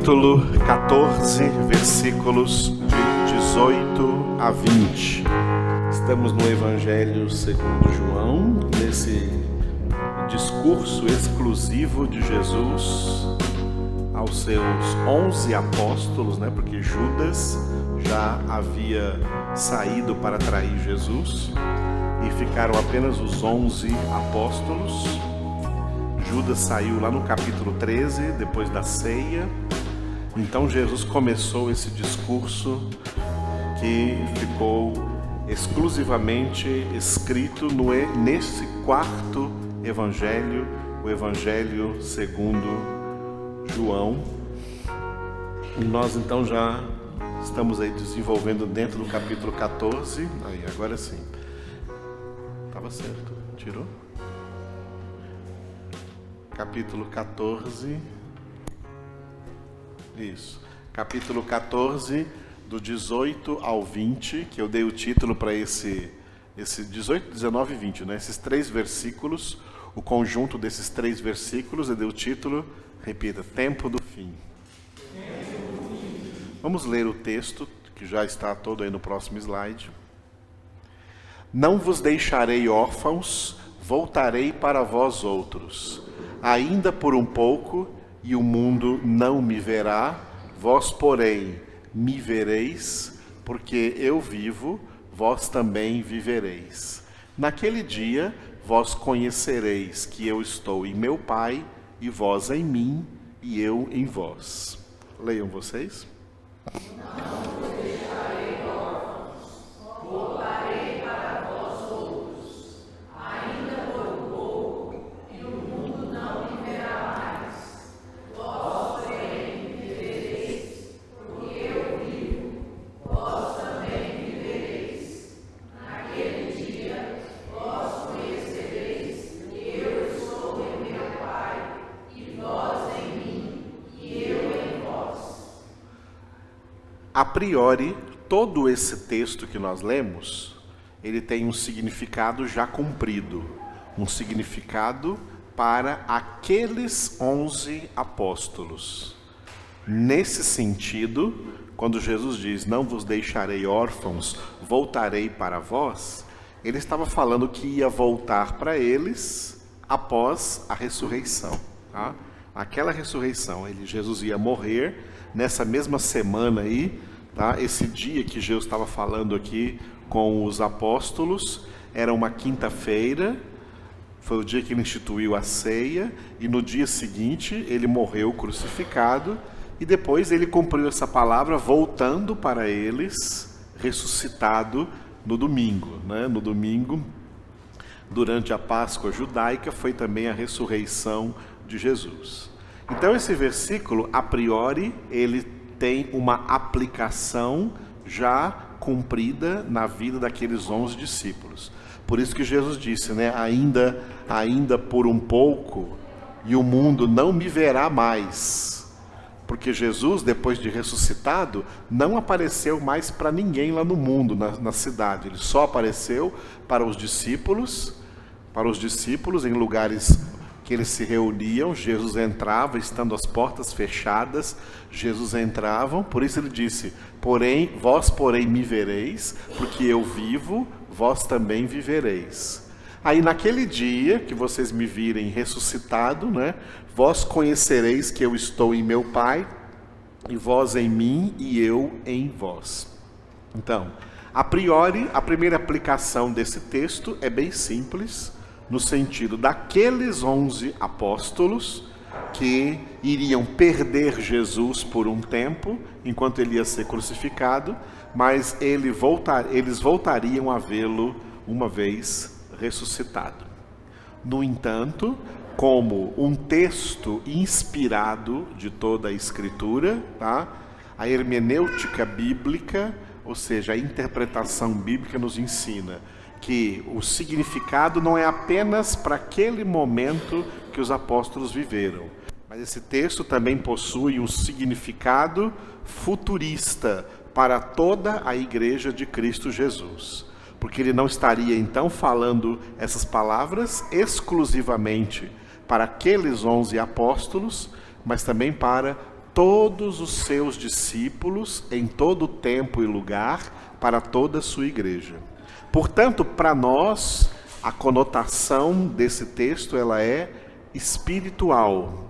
capítulo 14, versículos de 18 a 20. Estamos no Evangelho segundo João, nesse discurso exclusivo de Jesus aos seus 11 apóstolos, porque Judas já havia saído para trair Jesus e ficaram apenas os 11 apóstolos. Judas saiu lá no capítulo 13, depois da ceia. Então Jesus começou esse discurso que ficou exclusivamente escrito nesse quarto evangelho, o Evangelho segundo João. E nós então já estamos aí desenvolvendo dentro do capítulo 14. Aí, agora sim. Estava certo. Tirou? Capítulo 14. Isso. Capítulo 14, do 18 ao 20, que eu dei o título para esse 18, 19 e 20, Esses três versículos, o conjunto desses três versículos, eu dei o título, repita, Tempo do Fim. Vamos ler o texto, que já está todo aí no próximo slide. Não vos deixarei órfãos, voltarei para vós outros. Ainda por um pouco, e o mundo não me verá, vós, porém, me vereis, porque eu vivo, vós também vivereis. Naquele dia, vós conhecereis que eu estou em meu Pai, e vós em mim, e eu em vós. Leiam vocês. Não vos deixarei órfãos, voltarei para vós outros, ainda por um pouco, e o mundo não me verá mais. Vós, porém, vivereis, porque eu vivo, vós também vivereis. Naquele dia, vós conhecereis que eu estou em meu Pai, e vós em mim, e eu em vós. A priori, todo esse texto que nós lemos, ele tem um significado já cumprido, um significado para aqueles 11 apóstolos. Nesse sentido, quando Jesus diz, não vos deixarei órfãos, voltarei para vós, ele estava falando que ia voltar para eles após a ressurreição. Aquela ressurreição, Jesus ia morrer nessa mesma semana aí, esse dia que Jesus estava falando aqui com os apóstolos, era uma quinta-feira, foi o dia que ele instituiu a ceia, e no dia seguinte ele morreu crucificado, e depois ele cumpriu essa palavra voltando para eles, ressuscitado no domingo. No domingo, durante a Páscoa judaica, foi também a ressurreição de Jesus. Então esse versículo, a priori, ele tem uma aplicação já cumprida na vida daqueles 11 discípulos. Por isso que Jesus disse, ainda por um pouco, e o mundo não me verá mais. Porque Jesus, depois de ressuscitado, não apareceu mais para ninguém lá no mundo, na cidade. Ele só apareceu para os discípulos em lugares que eles se reuniam. Jesus entrava, estando as portas fechadas, Jesus entrava, por isso ele disse, vós porém me vereis, porque eu vivo, vós também vivereis. Aí naquele dia que vocês me virem ressuscitado, vós conhecereis que eu estou em meu Pai, e vós em mim, e eu em vós. Então, a priori, a primeira aplicação desse texto é bem simples, no sentido daqueles 11 apóstolos que iriam perder Jesus por um tempo, enquanto ele ia ser crucificado, mas eles voltariam a vê-lo uma vez ressuscitado. No entanto, como um texto inspirado de toda a Escritura, a hermenêutica bíblica, ou seja, a interpretação bíblica nos ensina que o significado não é apenas para aquele momento que os apóstolos viveram, mas esse texto também possui um significado futurista para toda a igreja de Cristo Jesus, porque ele não estaria então falando essas palavras exclusivamente para aqueles 11 apóstolos, mas também para todos os seus discípulos em todo tempo e lugar para toda a sua igreja. Portanto, para nós, a conotação desse texto ela é espiritual.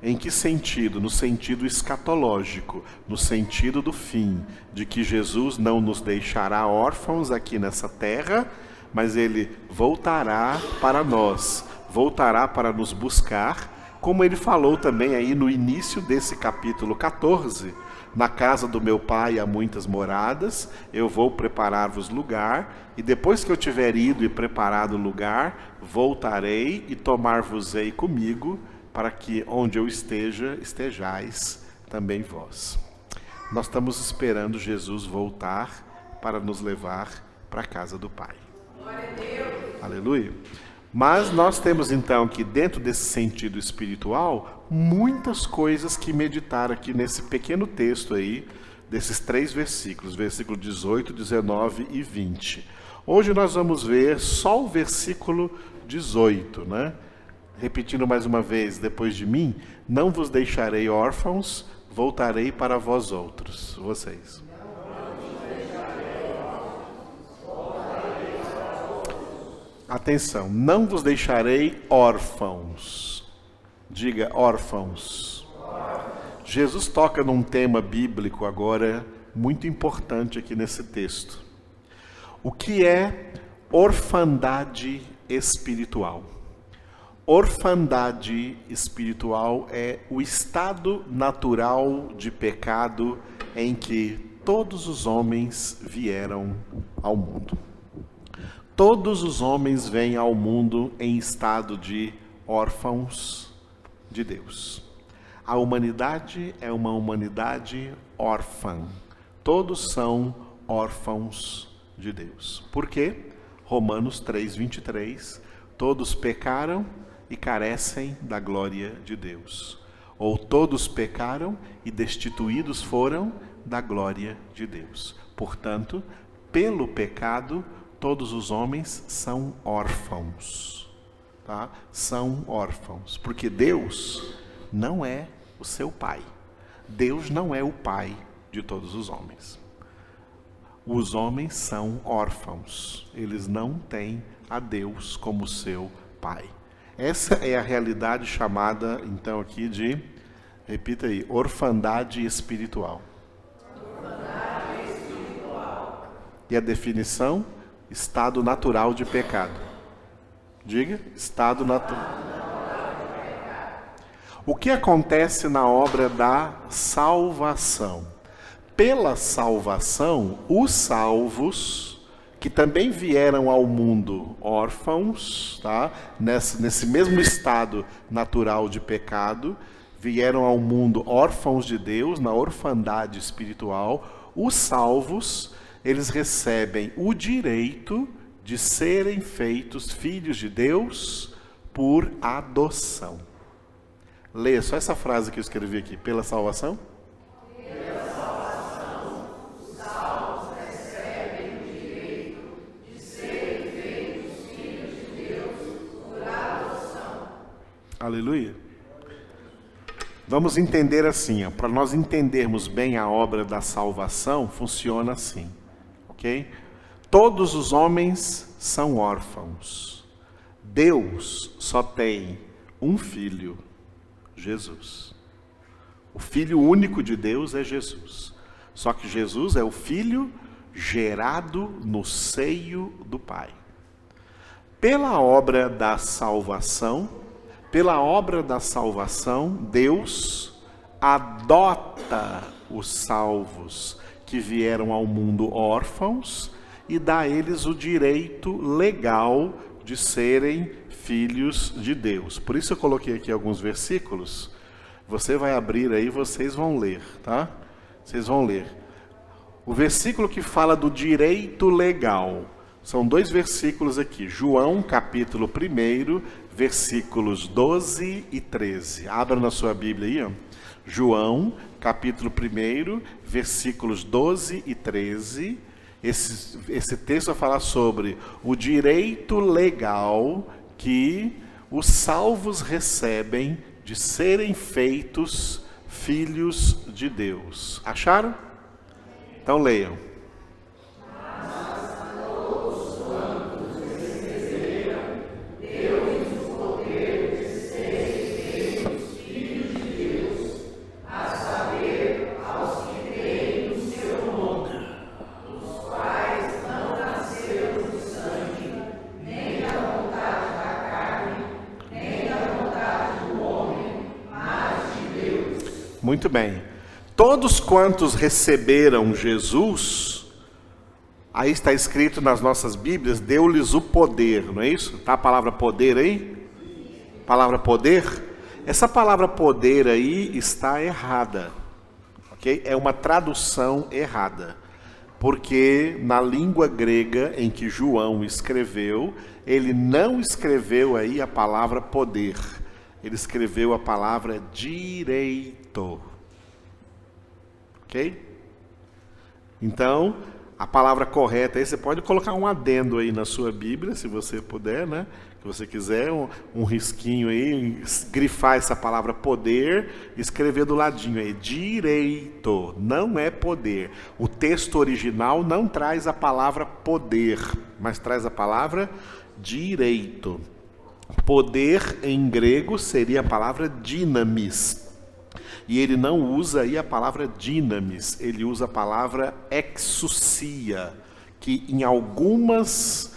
Em que sentido? No sentido escatológico, no sentido do fim, de que Jesus não nos deixará órfãos aqui nessa terra, mas Ele voltará para nós, voltará para nos buscar, como Ele falou também aí no início desse capítulo 14, na casa do meu Pai há muitas moradas, eu vou preparar-vos lugar, e depois que eu tiver ido e preparado o lugar, voltarei e tomar-vos-ei comigo, para que onde eu esteja, estejais também vós. Nós estamos esperando Jesus voltar para nos levar para a casa do Pai. Glória a Deus. Aleluia. Mas nós temos então que dentro desse sentido espiritual, muitas coisas que meditar aqui nesse pequeno texto aí, desses 3 versículos, versículo 18, 19 e 20. Hoje nós vamos ver só o versículo 18, né? Repetindo mais uma vez, depois de mim, não vos deixarei órfãos, voltarei para vós outros. Vocês. Atenção, não vos deixarei órfãos. Diga, órfãos. Jesus toca num tema bíblico agora muito importante aqui nesse texto. O que é orfandade espiritual? Orfandade espiritual é o estado natural de pecado em que todos os homens vieram ao mundo. Todos os homens vêm ao mundo em estado de órfãos de Deus. A humanidade é uma humanidade órfã. Todos são órfãos de Deus. Por quê? Romanos 3:23, todos pecaram e carecem da glória de Deus. Ou todos pecaram e destituídos foram da glória de Deus. Portanto, pelo pecado, todos os homens são órfãos. Tá? São órfãos. Porque Deus não é o seu pai. Deus não é o pai de todos os homens. Os homens são órfãos. Eles não têm a Deus como seu pai. Essa é a realidade chamada, então, aqui de, repita aí, orfandade espiritual. Orfandade espiritual. E a definição? Estado natural de pecado. Diga, estado natural de pecado. O que acontece na obra da salvação? Pela salvação, os salvos, que também vieram ao mundo órfãos, tá? Nesse mesmo estado natural de pecado, vieram ao mundo órfãos de Deus, na orfandade espiritual. Os salvos, eles recebem o direito de serem feitos filhos de Deus por adoção. Leia só essa frase que eu escrevi aqui, pela salvação. Aleluia. Vamos entender assim, para nós entendermos bem a obra da salvação, funciona assim, ok? Todos os homens são órfãos. Deus só tem um filho, Jesus. O filho único de Deus é Jesus. Só que Jesus é o filho gerado no seio do Pai. Pela obra da salvação, Deus adota os salvos que vieram ao mundo órfãos e dá a eles o direito legal de serem filhos de Deus. Por isso eu coloquei aqui alguns versículos. Você vai abrir aí, vocês vão ler, tá? Vocês vão ler. O versículo que fala do direito legal. São 2 versículos aqui. João, capítulo 1, versículos 12 e 13. Abra na sua Bíblia aí, ó. João, capítulo 1, versículos 12 e 13. Esse texto vai falar sobre o direito legal que os salvos recebem de serem feitos filhos de Deus. Acharam? Então leiam. Muito bem. Todos quantos receberam Jesus, aí está escrito nas nossas Bíblias, deu-lhes o poder, não é isso? Está a palavra poder aí? Palavra poder? Essa palavra poder aí está errada, ok? É uma tradução errada, porque na língua grega em que João escreveu, ele não escreveu aí a palavra poder, ele escreveu a palavra direito. Ok? Então, a palavra correta aí, você pode colocar um adendo aí na sua Bíblia, se você puder, né? Se você quiser, um risquinho aí, grifar essa palavra poder, escrever do ladinho aí, direito, não é poder. O texto original não traz a palavra poder, mas traz a palavra direito. Poder em grego seria a palavra dynamis. E ele não usa aí a palavra dynamis, ele usa a palavra exousia, que em alguns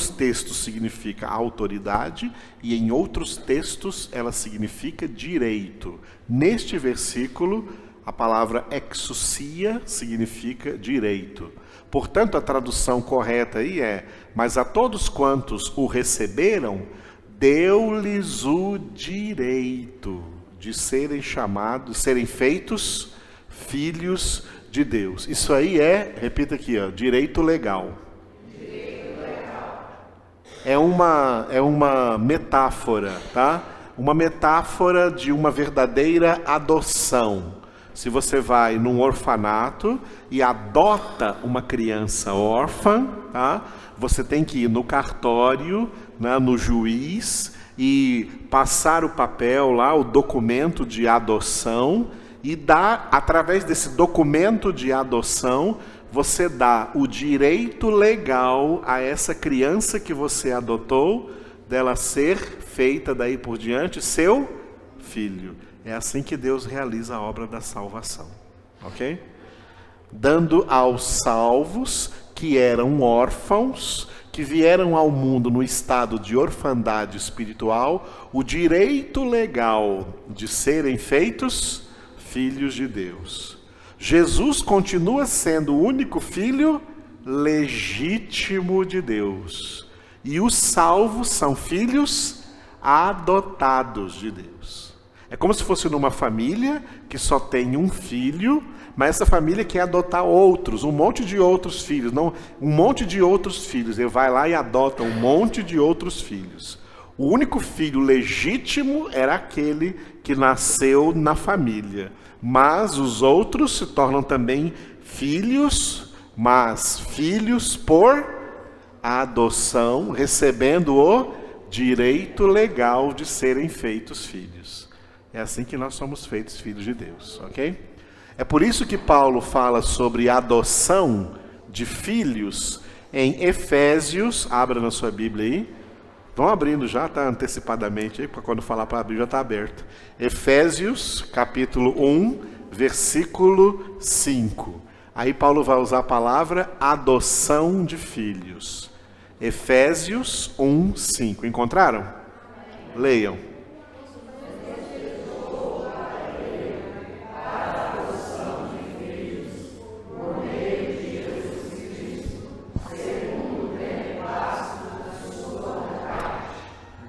textos significa autoridade e em outros textos ela significa direito. Neste versículo, a palavra exousia significa direito. Portanto, a tradução correta aí é: mas a todos quantos o receberam, deu-lhes o direito de serem chamados, serem feitos filhos de Deus. Isso aí é, repita aqui, ó, direito legal. Direito legal. É uma metáfora, tá? Uma metáfora de uma verdadeira adoção. Se você vai num orfanato e adota uma criança órfã, tá? Você tem que ir no cartório, né, no juiz, e passar o papel lá, o documento de adoção, e dar, através desse documento de adoção, você dá o direito legal a essa criança que você adotou, dela ser feita daí por diante seu filho. É assim que Deus realiza a obra da salvação, ok? Dando aos salvos que eram órfãos, que vieram ao mundo no estado de orfandade espiritual, o direito legal de serem feitos filhos de Deus. Jesus continua sendo o único filho legítimo de Deus. E os salvos são filhos adotados de Deus. É como se fosse numa família que só tem um filho, mas essa família quer adotar outros, um monte de outros filhos. Não, um monte de outros filhos. Ele vai lá e adota um monte de outros filhos. O único filho legítimo era aquele que nasceu na família. Mas os outros se tornam também filhos, mas filhos por adoção, recebendo o direito legal de serem feitos filhos. É assim que nós somos feitos filhos de Deus, ok? É por isso que Paulo fala sobre adoção de filhos em Efésios. Abra na sua Bíblia aí. Estão abrindo já, está antecipadamente aí, para quando falar para abrir já está aberto. Efésios, capítulo 1, versículo 5. Aí Paulo vai usar a palavra adoção de filhos. Efésios 1, 5. Encontraram? Leiam.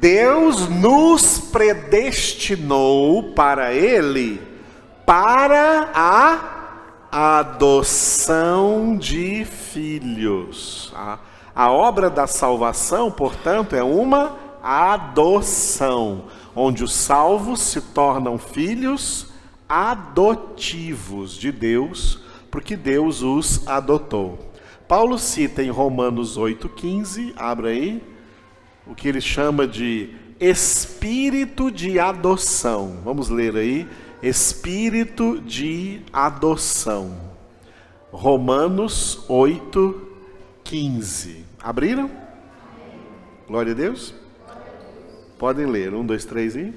Deus nos predestinou para Ele, para a adoção de filhos. A obra da salvação, portanto, é uma adoção, onde os salvos se tornam filhos adotivos de Deus, porque Deus os adotou. Paulo cita em Romanos 8,15, abra aí, o que ele chama de espírito de adoção. Vamos ler aí, espírito de adoção. Romanos 8:15. Abriram? Glória a Deus. Podem ler, 1, 2, 3 e...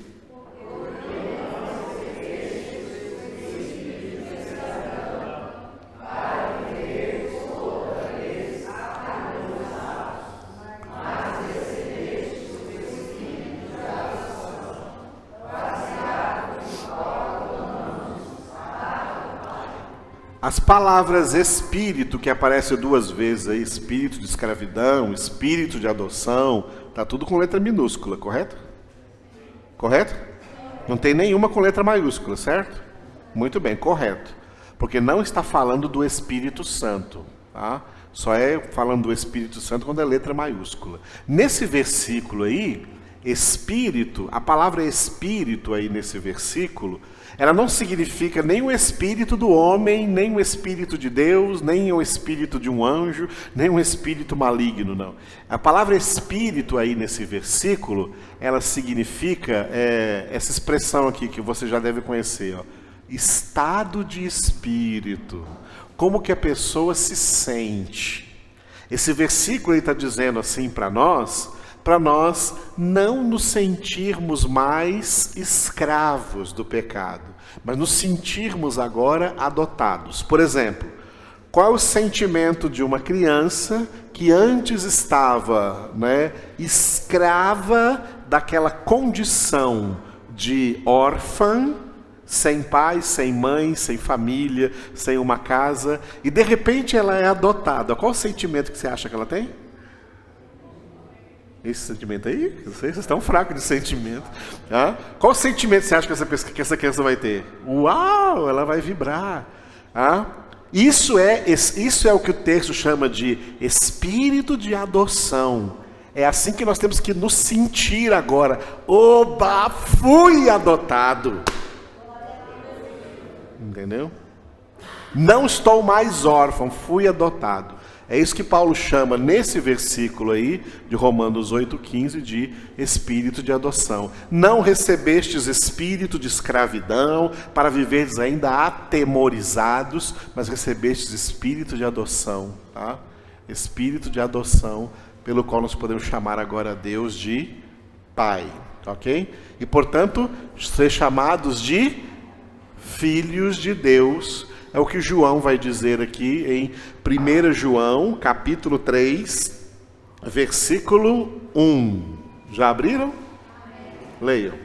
As palavras espírito, que aparecem 2 vezes aí, espírito de escravidão, espírito de adoção, tá tudo com letra minúscula, correto? Correto? Não tem nenhuma com letra maiúscula, certo? Muito bem, correto. Porque não está falando do Espírito Santo, tá? Só é falando do Espírito Santo quando é letra maiúscula. Nesse versículo aí, espírito, a palavra espírito aí nesse versículo, ela não significa nem o espírito do homem, nem o espírito de Deus, nem o espírito de um anjo, nem um espírito maligno, não. A palavra espírito aí nesse versículo, ela significa essa expressão aqui que você já deve conhecer, ó, estado de espírito, como que a pessoa se sente. Esse versículo aí está dizendo assim para nós não nos sentirmos mais escravos do pecado, mas nos sentirmos agora adotados. Por exemplo, qual é o sentimento de uma criança que antes estava, escrava daquela condição de órfã, sem pai, sem mãe, sem família, sem uma casa, e de repente ela é adotada? Qual o sentimento que você acha que ela tem? Esse sentimento aí? Vocês estão fracos de sentimento. Ah? Qual o sentimento você acha que essa criança vai ter? Uau, ela vai vibrar. Ah? Isso é o que o texto chama de espírito de adoção. É assim que nós temos que nos sentir agora. Oba, fui adotado. Entendeu? Não estou mais órfão, fui adotado. É isso que Paulo chama nesse versículo aí, de Romanos 8,15, de espírito de adoção. Não recebestes espírito de escravidão, para viverdes ainda atemorizados, mas recebestes espírito de adoção, tá? Espírito de adoção, pelo qual nós podemos chamar agora a Deus de Pai, ok? E portanto, ser chamados de filhos de Deus. É o que João vai dizer aqui em 1 João, capítulo 3, versículo 1. Já abriram? Leiam.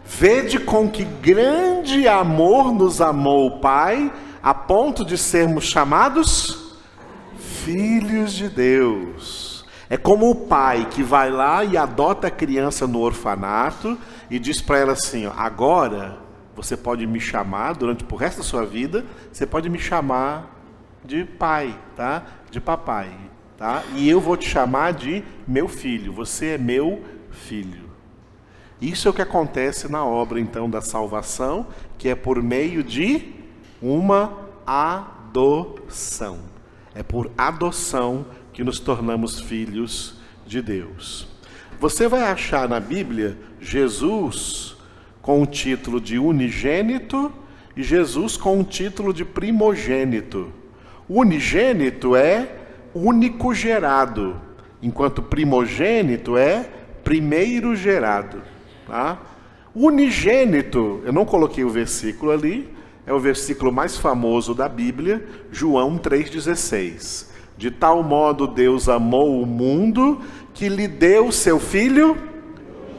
Vede com que grande amor nos amou o Pai, a ponto de sermos chamados filhos de Deus. É como o pai que vai lá e adota a criança no orfanato e diz para ela assim, ó, agora você pode me chamar, durante o resto da sua vida, você pode me chamar de pai, tá? De papai, tá? E eu vou te chamar de meu filho, você é meu filho. Isso é o que acontece na obra, então, da salvação, que é por meio de uma adoção. É por adoção que nos tornamos filhos de Deus. Você vai achar na Bíblia Jesus com o título de unigênito e Jesus com o título de primogênito. Unigênito é único gerado, enquanto primogênito é primeiro gerado. Tá? Unigênito, eu não coloquei o versículo ali, é o versículo mais famoso da Bíblia, João 3,16. De tal modo Deus amou o mundo que lhe deu seu Filho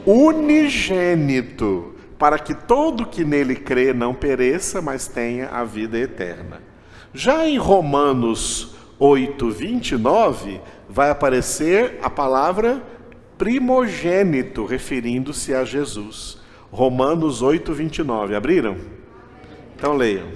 unigênito, para que todo que nele crê não pereça, mas tenha a vida eterna. Já em Romanos 8:29, vai aparecer a palavra primogênito, referindo-se a Jesus. Romanos 8:29. Abriram? Então leiam.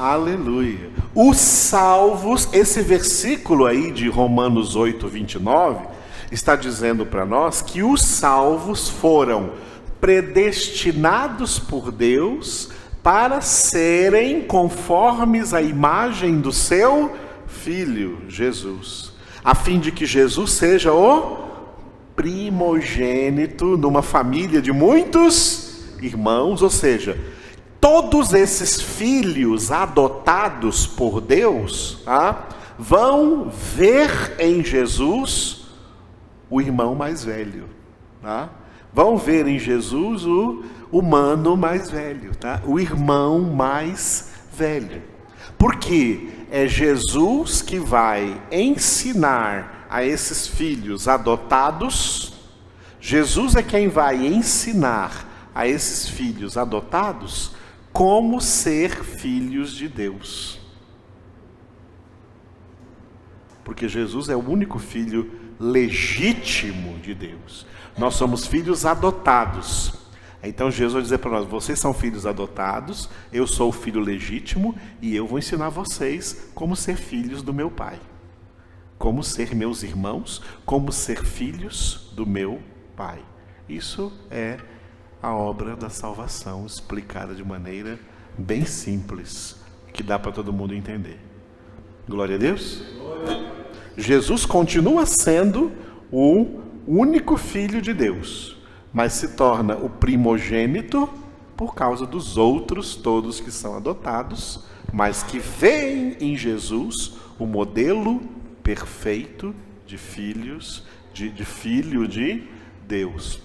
Aleluia. Os salvos, esse versículo aí de Romanos 8, 29, está dizendo para nós que os salvos foram predestinados por Deus para serem conformes à imagem do seu Filho, Jesus, a fim de que Jesus seja o primogênito numa família de muitos irmãos, ou seja, todos esses filhos adotados por Deus, vão ver em Jesus o irmão mais velho, vão ver em Jesus o humano mais velho, o irmão mais velho, porque é Jesus que vai ensinar a esses filhos adotados, Jesus é quem vai ensinar a esses filhos adotados como ser filhos de Deus. Porque Jesus é o único filho legítimo de Deus. Nós somos filhos adotados. Então Jesus vai dizer para nós: vocês são filhos adotados, eu sou o filho legítimo e eu vou ensinar vocês como ser filhos do meu Pai. Como ser meus irmãos, como ser filhos do meu Pai. Isso é a obra da salvação explicada de maneira bem simples, que dá para todo mundo entender. Glória a Deus. Jesus continua sendo o único filho de Deus, mas se torna o primogênito por causa dos outros todos que são adotados, mas que veem em Jesus o modelo perfeito de filhos, de filho de Deus.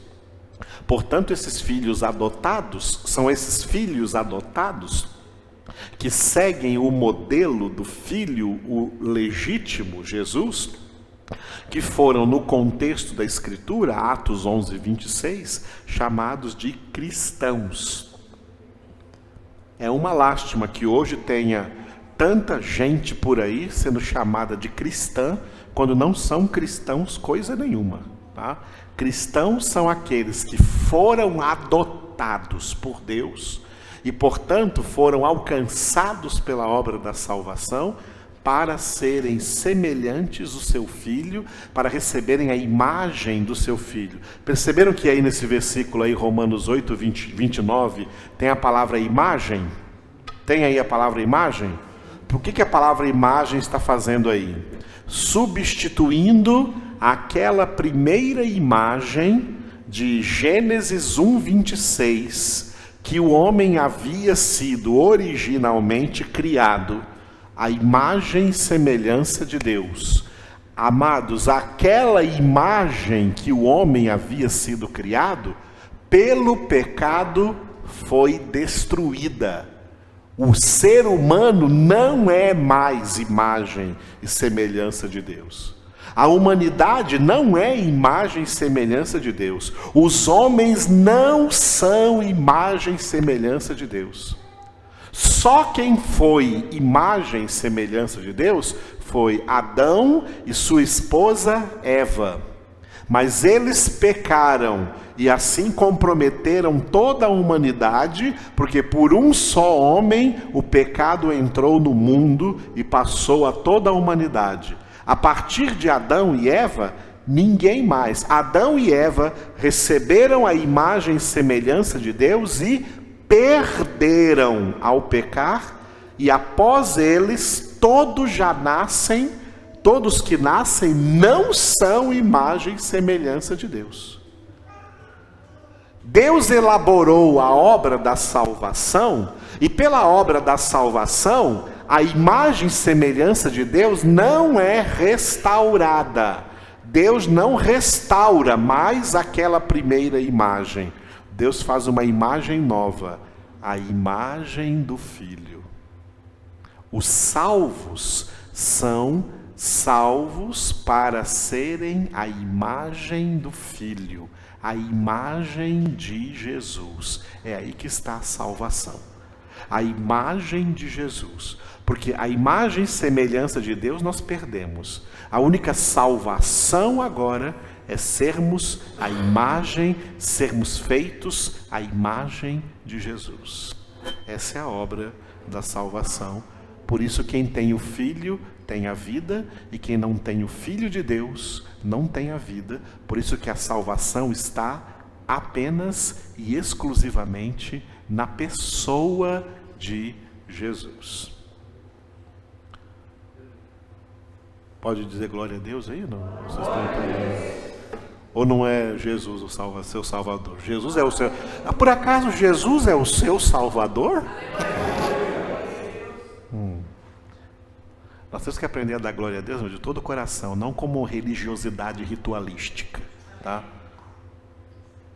Portanto, esses filhos adotados são esses filhos adotados que seguem o modelo do filho, o legítimo Jesus, que foram, no contexto da Escritura, Atos 11, 26, chamados de cristãos. É uma lástima que hoje tenha tanta gente por aí sendo chamada de cristã, quando não são cristãos coisa nenhuma, Cristãos são aqueles que foram adotados por Deus e, portanto, foram alcançados pela obra da salvação para serem semelhantes ao seu Filho, para receberem a imagem do seu Filho. Perceberam que aí nesse versículo aí, Romanos 8, 29, tem a palavra imagem? Tem aí a palavra imagem? Por que a palavra imagem está fazendo aí? Substituindo aquela primeira imagem de Gênesis 1, 26, que o homem havia sido originalmente criado, a imagem e semelhança de Deus. Amados, aquela imagem que o homem havia sido criado, pelo pecado foi destruída. O ser humano não é mais imagem e semelhança de Deus. A humanidade não é imagem e semelhança de Deus. Os homens não são imagem e semelhança de Deus. Só quem foi imagem e semelhança de Deus foi Adão e sua esposa Eva. Mas eles pecaram e assim comprometeram toda a humanidade, porque por um só homem o pecado entrou no mundo e passou a toda a humanidade. A partir de Adão e Eva, ninguém mais. Adão e Eva receberam a imagem e semelhança de Deus e perderam ao pecar, e após eles, todos que nascem não são imagem e semelhança de Deus. Deus elaborou a obra da salvação, e pela obra da salvação, a imagem e semelhança de Deus não é restaurada. Deus não restaura mais aquela primeira imagem. Deus faz uma imagem nova, a imagem do Filho. Os salvos são salvos para serem a imagem do Filho, a imagem de Jesus. É aí que está a salvação. A imagem de Jesus. Porque a imagem e semelhança de Deus nós perdemos. A única salvação agora é sermos a imagem, sermos feitos a imagem de Jesus. Essa é a obra da salvação. Por isso, quem tem o Filho tem a vida, e quem não tem o Filho de Deus não tem a vida. Por isso que a salvação está apenas e exclusivamente na pessoa de Jesus. Pode dizer glória a Deus aí? Não? Vocês estão entendendo? Ou não é Jesus o seu Salvador? Jesus é o seu... Por acaso Jesus é o seu Salvador? Nós temos que aprender a dar glória a Deus de todo o coração, não como religiosidade ritualística, tá?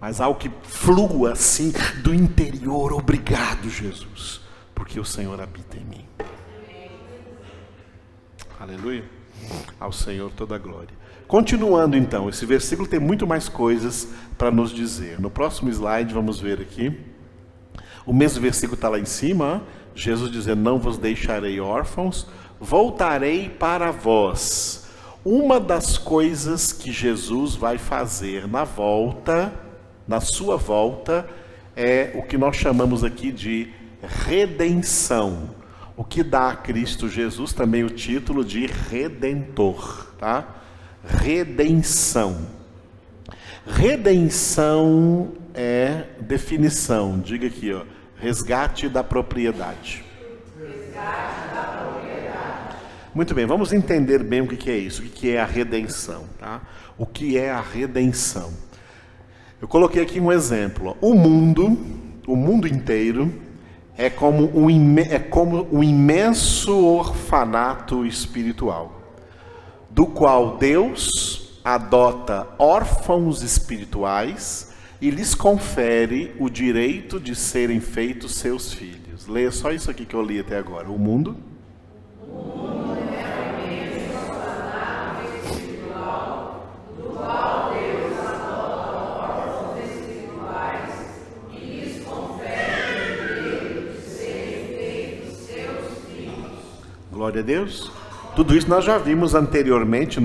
Mas algo que flua assim do interior. Obrigado, Jesus, porque o Senhor habita em mim. Aleluia. Ao Senhor toda a glória. Continuando então, esse versículo tem muito mais coisas para nos dizer. No próximo slide vamos ver aqui. O mesmo versículo está lá em cima. Jesus dizendo: não vos deixarei órfãos, voltarei para vós. Uma das coisas que Jesus vai fazer na sua volta, é o que nós chamamos aqui de redenção. O que dá a Cristo Jesus também o título de Redentor, tá? Redenção. Redenção é definição, diga aqui, ó, resgate da propriedade. Resgate da propriedade. Muito bem, vamos entender bem o que é isso, o que é a redenção, tá? O que é a redenção? Eu coloquei aqui um exemplo. O mundo inteiro é como um imenso orfanato espiritual, do qual Deus adota órfãos espirituais e lhes confere o direito de serem feitos seus filhos. Leia só isso aqui que eu li até agora. O mundo é um imenso orfanato espiritual, do qual Deus adota órfãos espirituais e lhes confere o direito de serem feitos seus filhos. Glória a Deus. Tudo isso nós já vimos anteriormente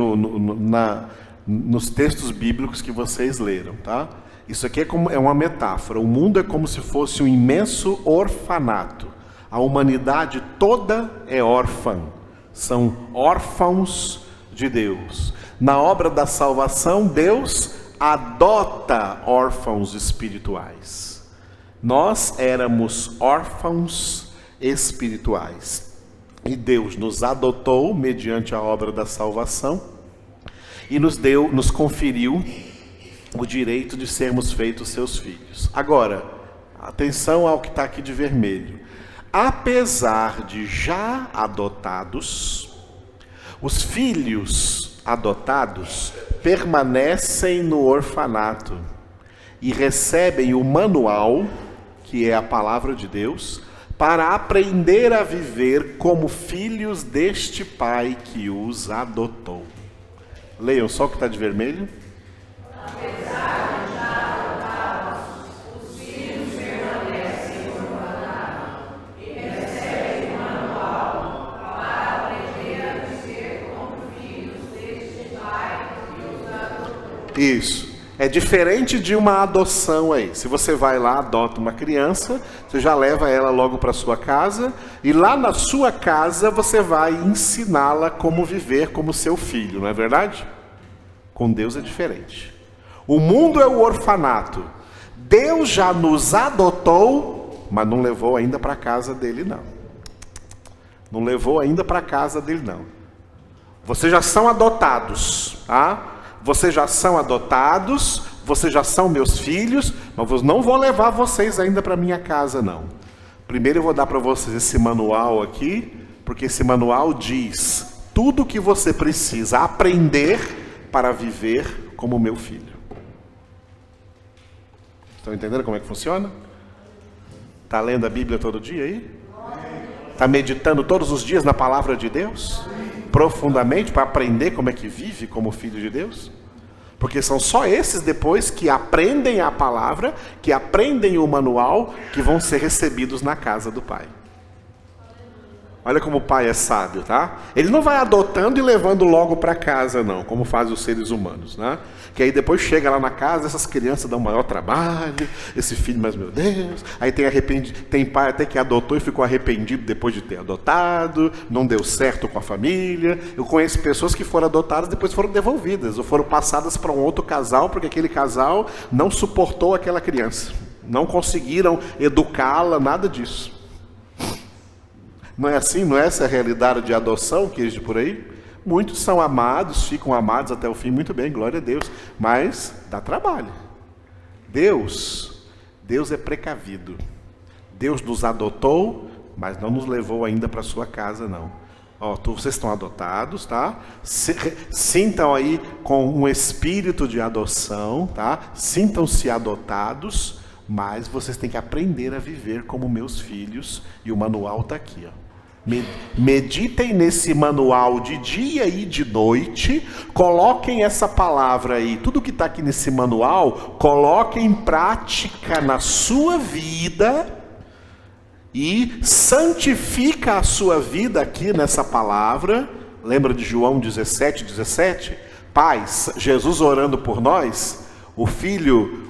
nos textos bíblicos que vocês leram, tá? Isso aqui é uma metáfora. O mundo é como se fosse um imenso orfanato. A humanidade toda é órfã. São órfãos de Deus. Na obra da salvação, Deus adota órfãos espirituais. Nós éramos órfãos espirituais. E Deus nos adotou mediante a obra da salvação e nos conferiu o direito de sermos feitos seus filhos. Agora, atenção ao que está aqui de vermelho. Apesar de já adotados, os filhos adotados permanecem no orfanato e recebem o manual, que é a palavra de Deus, para aprender a viver como filhos deste Pai que os adotou. Leiam só o que está de vermelho. Apesar de já adotados, os filhos permanecem no orfanato e recebem o manual para aprender a viver como filhos deste Pai que os adotou. Isso. É diferente de uma adoção aí. Se você vai lá, adota uma criança, você já leva ela logo para sua casa, e lá na sua casa você vai ensiná-la como viver como seu filho, não é verdade? Com Deus é diferente. O mundo é o orfanato. Deus já nos adotou, mas não levou ainda para a casa dele, não. Não levou ainda para a casa dele, não. Vocês já são adotados, tá? Vocês já são adotados, vocês já são meus filhos, mas eu não vou levar vocês ainda para minha casa, não. Primeiro eu vou dar para vocês esse manual aqui, porque esse manual diz tudo o que você precisa aprender para viver como meu filho. Estão entendendo como é que funciona? Está lendo a Bíblia todo dia aí? Está meditando todos os dias na palavra de Deus? Profundamente, para aprender como é que vive como filho de Deus? Porque são só esses depois que aprendem a palavra, que aprendem o manual, que vão ser recebidos na casa do Pai. Olha como o pai é sábio, tá? Ele não vai adotando e levando logo para casa, não, como fazem os seres humanos, né? Que aí depois chega lá na casa, essas crianças dão maior trabalho, esse filho, mas meu Deus, aí tem pai até que adotou e ficou arrependido depois de ter adotado, não deu certo com a família. Eu conheço pessoas que foram adotadas e depois foram devolvidas, ou foram passadas para um outro casal, porque aquele casal não suportou aquela criança, não conseguiram educá-la, nada disso. Não é assim? Não é essa a realidade de adoção que existe por aí? Muitos são amados, ficam amados até o fim, muito bem, glória a Deus, mas dá trabalho. Deus é precavido. Deus nos adotou, mas não nos levou ainda para sua casa, não. Vocês estão adotados, tá? Sintam aí com um espírito de adoção, tá? Sintam-se adotados, mas vocês têm que aprender a viver como meus filhos, e o manual está aqui, ó. Meditem nesse manual de dia e de noite, coloquem essa palavra aí, tudo que está aqui nesse manual, coloquem em prática na sua vida e santifica a sua vida aqui nessa palavra. Lembra de João 17:17? Pai, Jesus orando por nós, o filho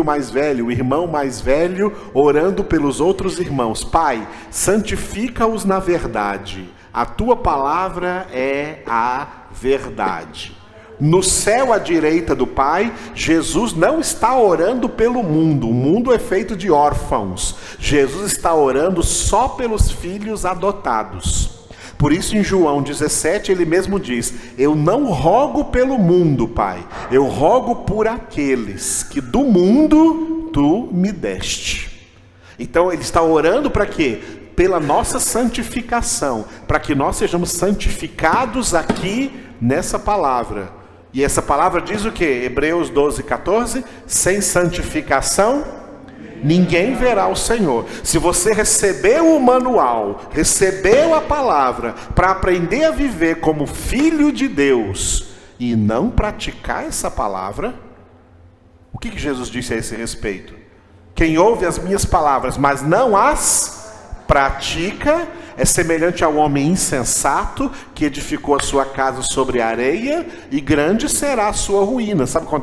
mais velho, o irmão mais velho, orando pelos outros irmãos. Pai, santifica-os na verdade. A tua palavra é a verdade. No céu à direita do Pai, Jesus não está orando pelo mundo. O mundo é feito de órfãos. Jesus está orando só pelos filhos adotados. Por isso em João 17 ele mesmo diz: eu não rogo pelo mundo, Pai, eu rogo por aqueles que do mundo tu me deste. Então ele está orando para quê? Pela nossa santificação, para que nós sejamos santificados aqui nessa palavra. E essa palavra diz o quê? Hebreus 12:14, sem santificação ninguém verá o Senhor. Se você recebeu o manual, recebeu a palavra para aprender a viver como filho de Deus e não praticar essa palavra, o que Jesus disse a esse respeito? Quem ouve as minhas palavras, mas não as pratica, é semelhante ao homem insensato que edificou a sua casa sobre a areia, e grande será a sua ruína. Sabe o que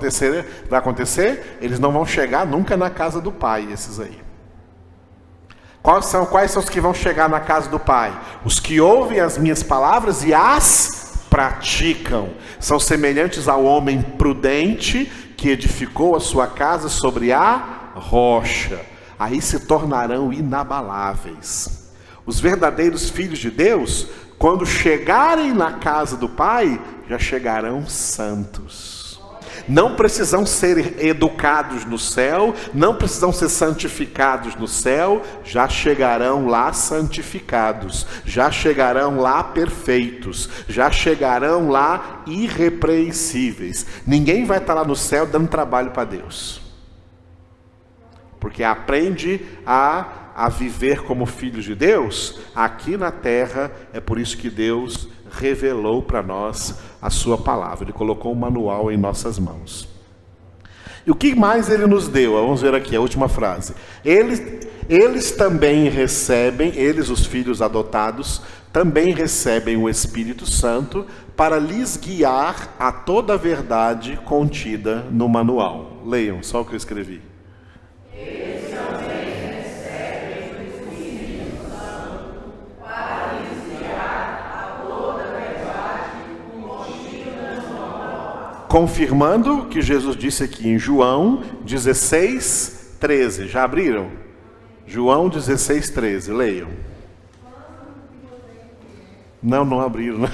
vai acontecer? Eles não vão chegar nunca na casa do Pai, esses aí. Quais são os que vão chegar na casa do Pai? Os que ouvem as minhas palavras e as praticam. São semelhantes ao homem prudente que edificou a sua casa sobre a rocha. Aí se tornarão inabaláveis. Os verdadeiros filhos de Deus, quando chegarem na casa do Pai, já chegarão santos. Não precisam ser educados no céu, não precisam ser santificados no céu, já chegarão lá santificados, já chegarão lá perfeitos, já chegarão lá irrepreensíveis. Ninguém vai estar lá no céu dando trabalho para Deus, porque aprende a viver como filhos de Deus aqui na terra. É por isso que Deus revelou para nós a sua palavra. Ele colocou um manual em nossas mãos. E o que mais ele nos deu? Vamos ver aqui a última frase. Eles também recebem, eles os filhos adotados, também recebem o Espírito Santo para lhes guiar a toda a verdade contida no manual. Leiam só o que eu escrevi. Confirmando o que Jesus disse aqui em João 16:13. Já abriram? João 16:13, leiam. Não abriram, né?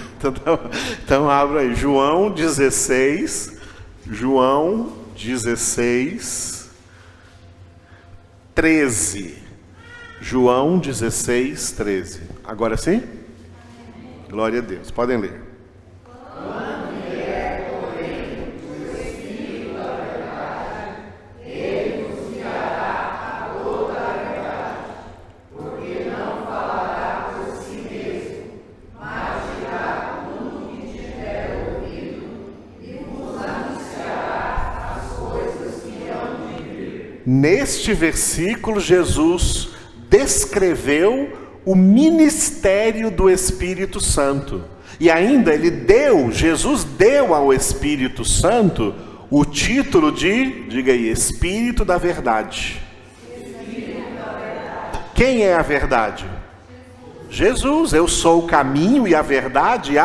Então abra aí, João 16, João 16:13. João 16:13. Agora sim? Glória a Deus, podem ler. Neste versículo, Jesus descreveu o ministério do Espírito Santo. E ainda Jesus deu ao Espírito Santo o título de, diga aí, Espírito da Verdade. Quem é a verdade? Jesus. Eu sou o caminho e a verdade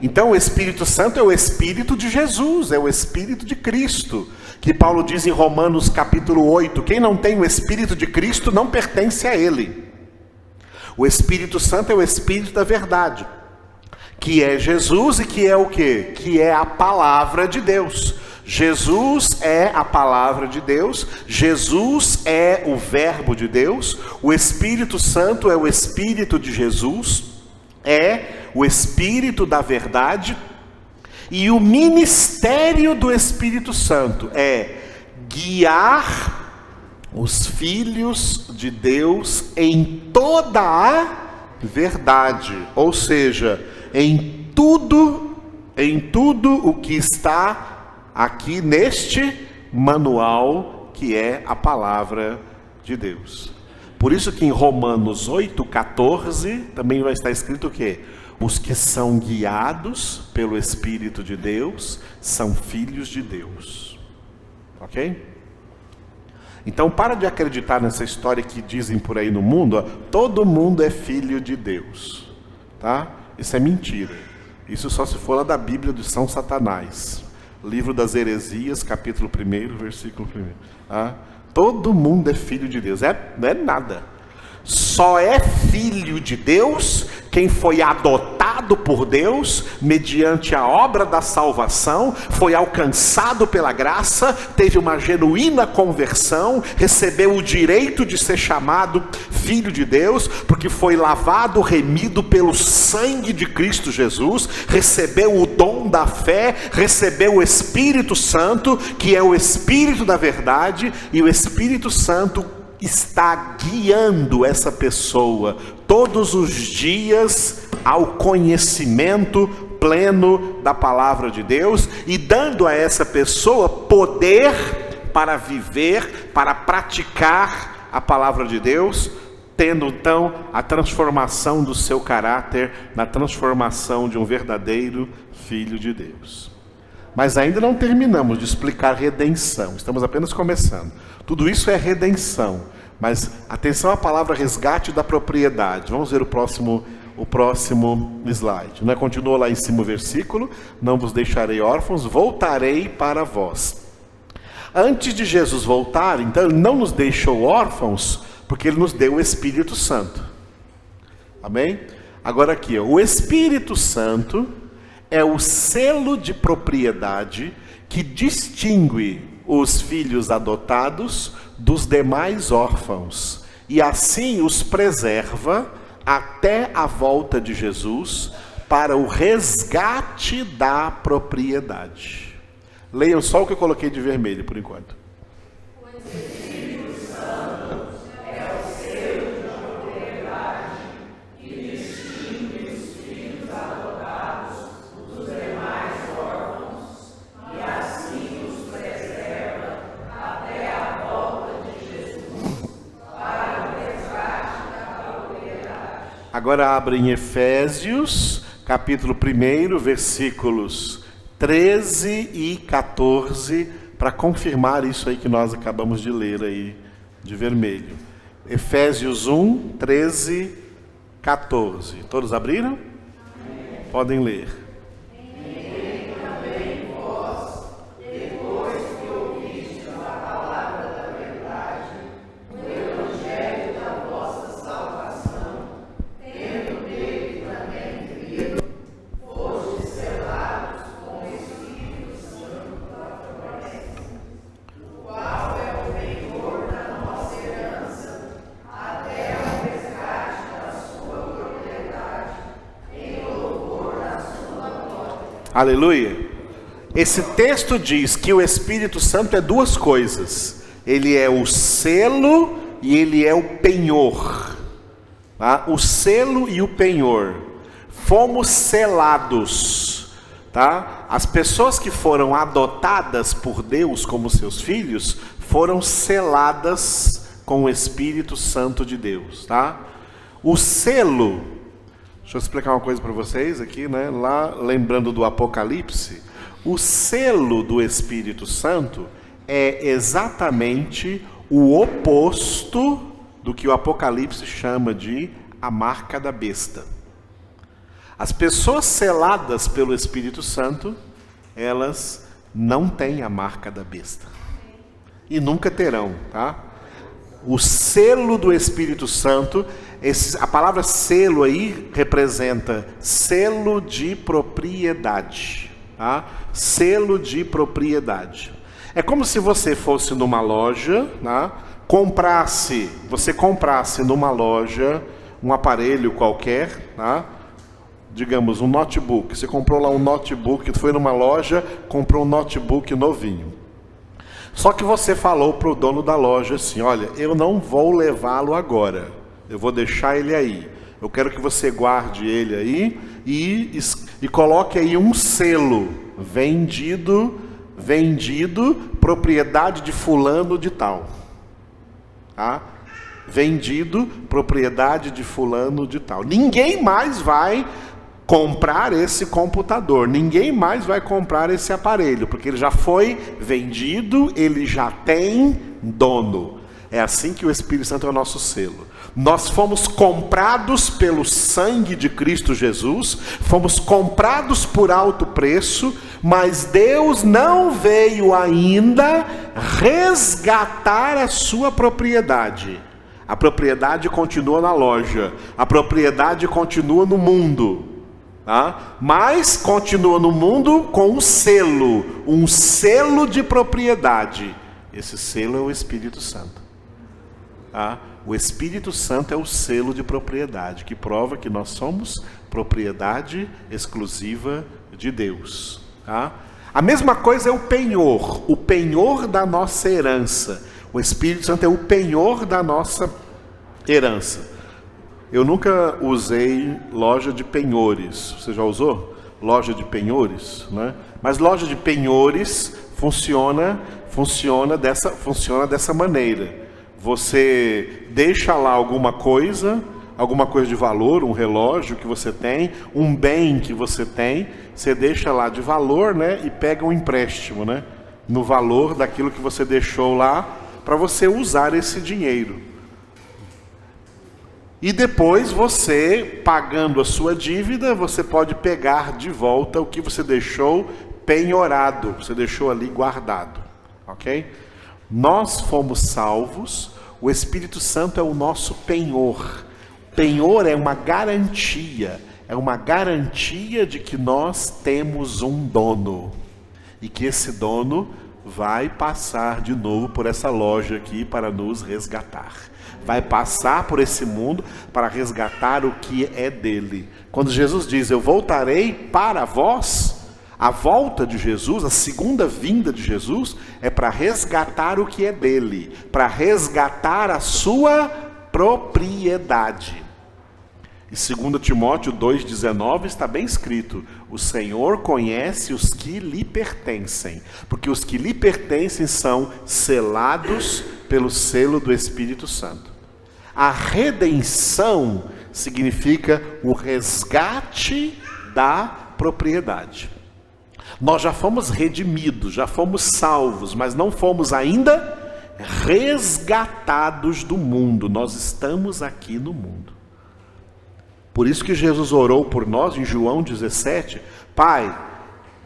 Então o Espírito Santo é o Espírito de Jesus, é o Espírito de Cristo, que Paulo diz em Romanos capítulo 8, quem não tem o Espírito de Cristo não pertence a Ele. O Espírito Santo é o Espírito da verdade, que é Jesus e que é o quê? Que é a palavra de Deus. Jesus é a palavra de Deus, Jesus é o verbo de Deus, o Espírito Santo é o Espírito de Jesus, é o Espírito da verdade, e o ministério do Espírito Santo é guiar os filhos de Deus em toda a verdade, ou seja, em tudo o que está aqui neste manual, que é a palavra de Deus. Por isso que em Romanos 8,14 também vai estar escrito o quê? Os que são guiados pelo Espírito de Deus são filhos de Deus. Ok? Então para de acreditar nessa história que dizem por aí no mundo, todo mundo é filho de Deus. Tá? Isso é mentira. Isso só se for lá da Bíblia de São Satanás. Livro das Heresias, capítulo 1, versículo 1. Tá? Todo mundo é filho de Deus. Não é nada. Só é filho de Deus quem foi adotado por Deus mediante a obra da salvação, foi alcançado pela graça, teve uma genuína conversão, recebeu o direito de ser chamado filho de Deus, porque foi lavado, remido pelo sangue de Cristo Jesus, recebeu o dom da fé, recebeu o Espírito Santo, que é o Espírito da verdade, e o Espírito Santo está guiando essa pessoa todos os dias ao conhecimento pleno da palavra de Deus e dando a essa pessoa poder para viver, para praticar a palavra de Deus, tendo então a transformação do seu caráter na transformação de um verdadeiro filho de Deus. Mas ainda não terminamos de explicar redenção, estamos apenas começando. Tudo isso é redenção, mas atenção à palavra resgate da propriedade. Vamos ver o próximo slide. Continua lá em cima o versículo, não vos deixarei órfãos, voltarei para vós. Antes de Jesus voltar, então ele não nos deixou órfãos, porque ele nos deu o Espírito Santo. Amém? Agora aqui, o Espírito Santo é o selo de propriedade que distingue os filhos adotados dos demais órfãos e assim os preserva até a volta de Jesus para o resgate da propriedade. Leiam só o que eu coloquei de vermelho por enquanto. Agora abre em Efésios, capítulo 1, versículos 13 e 14, para confirmar isso aí que nós acabamos de ler aí, de vermelho. Efésios 1, 13, 14. Todos abriram? Podem ler. Aleluia. Esse texto diz que o Espírito Santo é duas coisas. Ele é o selo e ele é o penhor. Tá? O selo e o penhor. Fomos selados. Tá? As pessoas que foram adotadas por Deus como seus filhos foram seladas com o Espírito Santo de Deus. Tá? O selo, deixa eu explicar uma coisa para vocês aqui, né? Lá, lembrando do Apocalipse, o selo do Espírito Santo é exatamente o oposto do que o Apocalipse chama de a marca da besta. As pessoas seladas pelo Espírito Santo, elas não têm a marca da besta. E nunca terão, tá? O selo do Espírito Santo, a palavra selo aí representa selo de propriedade, tá? Selo de propriedade. É como se você fosse numa loja, tá? Você comprasse numa loja um aparelho qualquer, tá? Digamos um notebook. Você comprou lá um notebook, foi numa loja, comprou um notebook novinho. Só que você falou para o dono da loja assim: olha, eu não vou levá-lo agora, eu vou deixar ele aí. Eu quero que você guarde ele aí e coloque aí um selo: vendido, propriedade de fulano de tal. Tá? Vendido, propriedade de fulano de tal. Ninguém mais vai comprar esse computador, ninguém mais vai comprar esse aparelho, porque ele já foi vendido, ele já tem dono. É assim que o Espírito Santo é o nosso selo. Nós fomos comprados pelo sangue de Cristo Jesus, fomos comprados por alto preço, mas Deus não veio ainda resgatar a sua propriedade. A propriedade continua na loja, a propriedade continua no mundo. Tá? Mas continua no mundo com um selo de propriedade. Esse selo é o Espírito Santo. Tá? O Espírito Santo é o selo de propriedade, que prova que nós somos propriedade exclusiva de Deus. Tá? A mesma coisa é o penhor da nossa herança. O Espírito Santo é o penhor da nossa herança. Eu nunca usei loja de penhores. Você já usou? Loja de penhores, né? Mas loja de penhores funciona dessa maneira. Você deixa lá alguma coisa de valor, um relógio que você tem, um bem que você tem, você deixa lá de valor, né? E pega um empréstimo, né? No valor daquilo que você deixou lá, para você usar esse dinheiro. E depois você, pagando a sua dívida, você pode pegar de volta o que você deixou penhorado, você deixou ali guardado, ok? Nós fomos salvos, o Espírito Santo é o nosso penhor. Penhor é uma garantia de que nós temos um dono. E que esse dono vai passar de novo por essa loja aqui para nos resgatar. Vai passar por esse mundo para resgatar o que é dele. Quando Jesus diz: eu voltarei para vós, a volta de Jesus, a segunda vinda de Jesus, é para resgatar o que é dele, para resgatar a sua propriedade. E 2 Timóteo 2,19 está bem escrito: o Senhor conhece os que lhe pertencem, porque os que lhe pertencem são selados pelo selo do Espírito Santo. A redenção significa o resgate da propriedade. Nós já fomos redimidos, já fomos salvos, mas não fomos ainda resgatados do mundo. Nós estamos aqui no mundo. Por isso que Jesus orou por nós em João 17: Pai,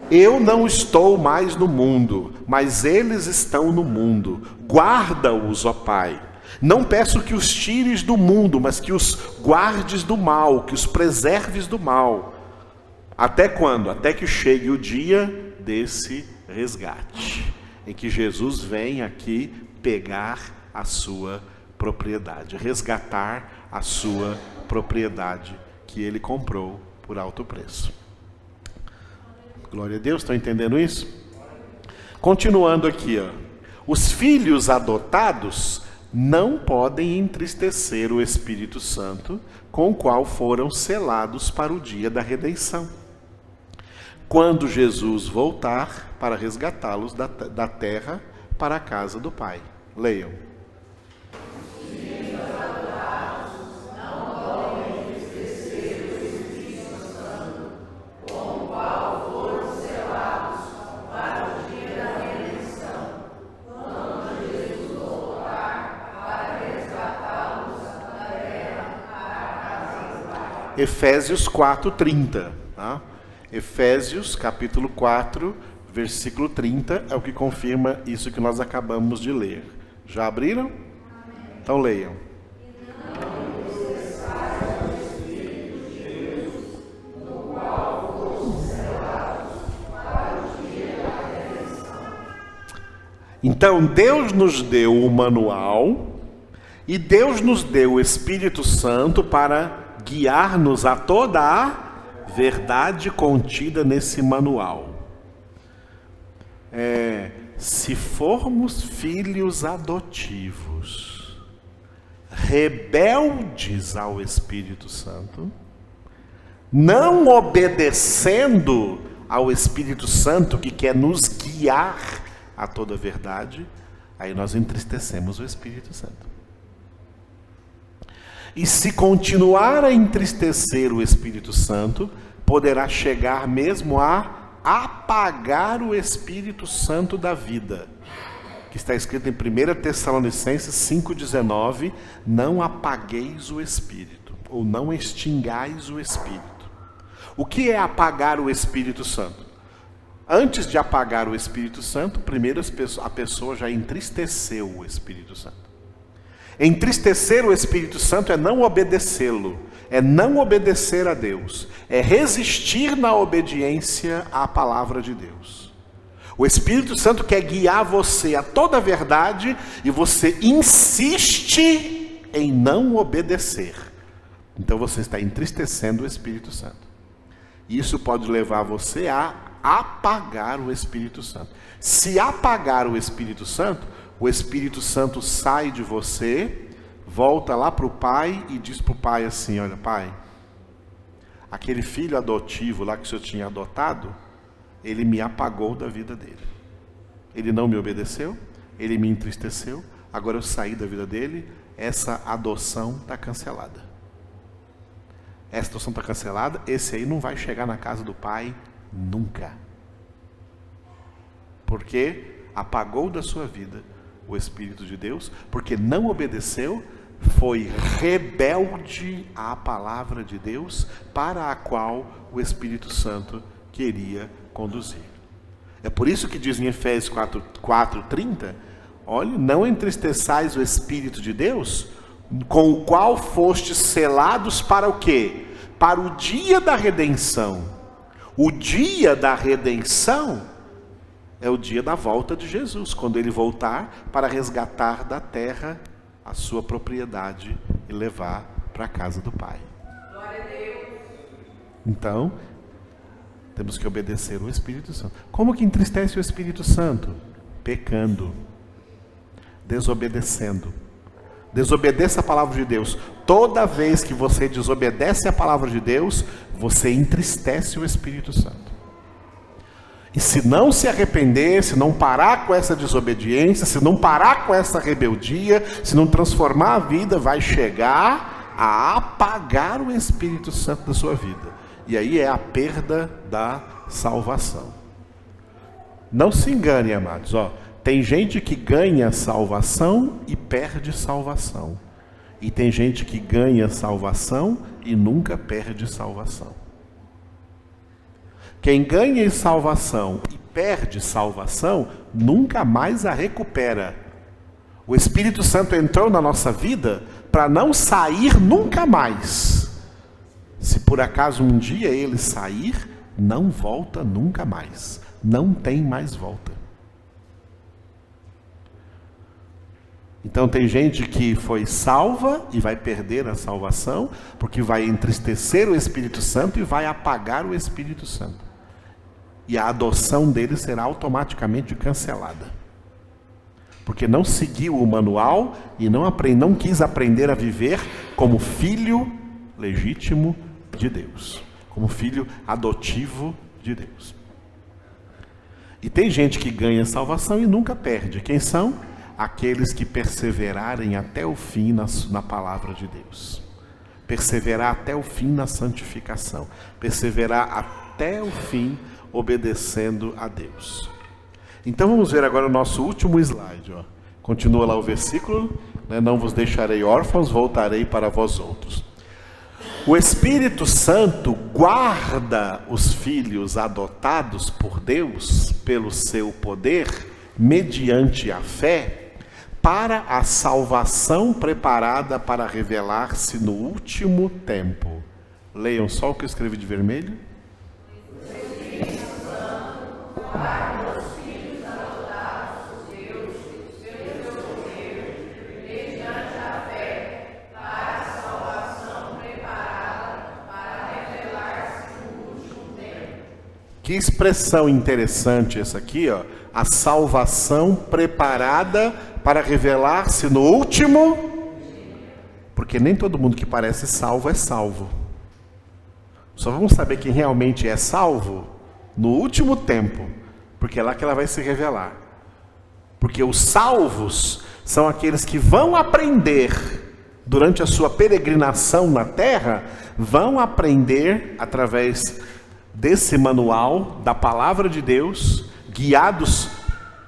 eu não estou mais no mundo, mas eles estão no mundo. Guarda-os, ó Pai. Não peço que os tires do mundo, mas que os guardes do mal, que os preserves do mal. Até quando? Até que chegue o dia desse resgate, em que Jesus vem aqui pegar a sua propriedade, resgatar a sua propriedade que ele comprou por alto preço. Glória a Deus, estão entendendo isso? Continuando aqui, ó. Os filhos adotados não podem entristecer o Espírito Santo, com o qual foram selados para o dia da redenção, quando Jesus voltar para resgatá-los da terra para a casa do Pai. Leiam. Os filhos adotados não podem Efésios 4:30. Tá? Efésios capítulo 4, versículo 30 é o que confirma isso que nós acabamos de ler. Já abriram? Então leiam. Então Deus nos deu o manual e Deus nos deu o Espírito Santo para guiar-nos a toda a verdade contida nesse manual. Se formos filhos adotivos, rebeldes ao Espírito Santo, não obedecendo ao Espírito Santo que quer nos guiar a toda a verdade, aí nós entristecemos o Espírito Santo. E se continuar a entristecer o Espírito Santo, poderá chegar mesmo a apagar o Espírito Santo da vida. Que está escrito em 1 Tessalonicenses 5,19, não apagueis o Espírito, ou não extingais o Espírito. O que é apagar o Espírito Santo? Antes de apagar o Espírito Santo, primeiro a pessoa já entristeceu o Espírito Santo. Entristecer o Espírito Santo é não obedecê-lo, é não obedecer a Deus, é resistir na obediência à palavra de Deus. O Espírito Santo quer guiar você a toda a verdade e você insiste em não obedecer. Então você está entristecendo o Espírito Santo. Isso pode levar você a apagar o Espírito Santo. Se apagar o Espírito Santo sai de você, volta lá para o pai e diz para o pai assim: olha, pai, aquele filho adotivo lá que o senhor tinha adotado, ele me apagou da vida dele. Ele não me obedeceu, ele me entristeceu, agora eu saí da vida dele, essa adoção está cancelada. Essa adoção está cancelada, esse aí não vai chegar na casa do pai nunca. Porque apagou da sua vida o Espírito de Deus, porque não obedeceu, foi rebelde à palavra de Deus, para a qual o Espírito Santo queria conduzir. É por isso que diz em Efésios 4:30, olha, não entristeçais o Espírito de Deus, com o qual fostes selados para o quê? Para o dia da redenção. O dia da redenção é o dia da volta de Jesus, quando ele voltar para resgatar da terra a sua propriedade e levar para a casa do Pai. Glória a Deus. Então, temos que obedecer o Espírito Santo. Como que entristece o Espírito Santo? Pecando, desobedecendo. Desobedeça a palavra de Deus. Toda vez que você desobedece a palavra de Deus, você entristece o Espírito Santo. E se não se arrepender, se não parar com essa desobediência, se não parar com essa rebeldia, se não transformar a vida, vai chegar a apagar o Espírito Santo da sua vida. E aí é a perda da salvação. Não se engane, amados. Tem gente que ganha salvação e perde salvação. E tem gente que ganha salvação e nunca perde salvação. Quem ganha salvação e perde salvação, nunca mais a recupera. O Espírito Santo entrou na nossa vida para não sair nunca mais. Se por acaso um dia ele sair, não volta nunca mais. Não tem mais volta. Então tem gente que foi salva e vai perder a salvação, porque vai entristecer o Espírito Santo e vai apagar o Espírito Santo. E a adoção dele será automaticamente cancelada. Porque não seguiu o manual e não quis aprender a viver como filho legítimo de Deus. Como filho adotivo de Deus. E tem gente que ganha salvação e nunca perde. Quem são? Aqueles que perseverarem até o fim na palavra de Deus. Perseverar até o fim na santificação. Perseverar até o fim obedecendo a Deus. Então vamos ver agora o nosso último slide. Continua lá o versículo, né? Não vos deixarei órfãos, voltarei para vós outros. O Espírito Santo guarda os filhos adotados por Deus pelo seu poder, mediante a fé, para a salvação preparada para revelar-se no último tempo. Leiam só o que eu escrevi de vermelho. Que expressão interessante essa aqui, ó. A salvação preparada para revelar-se no último. Porque nem todo mundo que parece salvo é salvo. Só vamos saber quem realmente é salvo no último tempo, porque é lá que ela vai se revelar. Porque os salvos são aqueles que vão aprender durante a sua peregrinação na terra, vão aprender através desse manual da palavra de Deus, guiados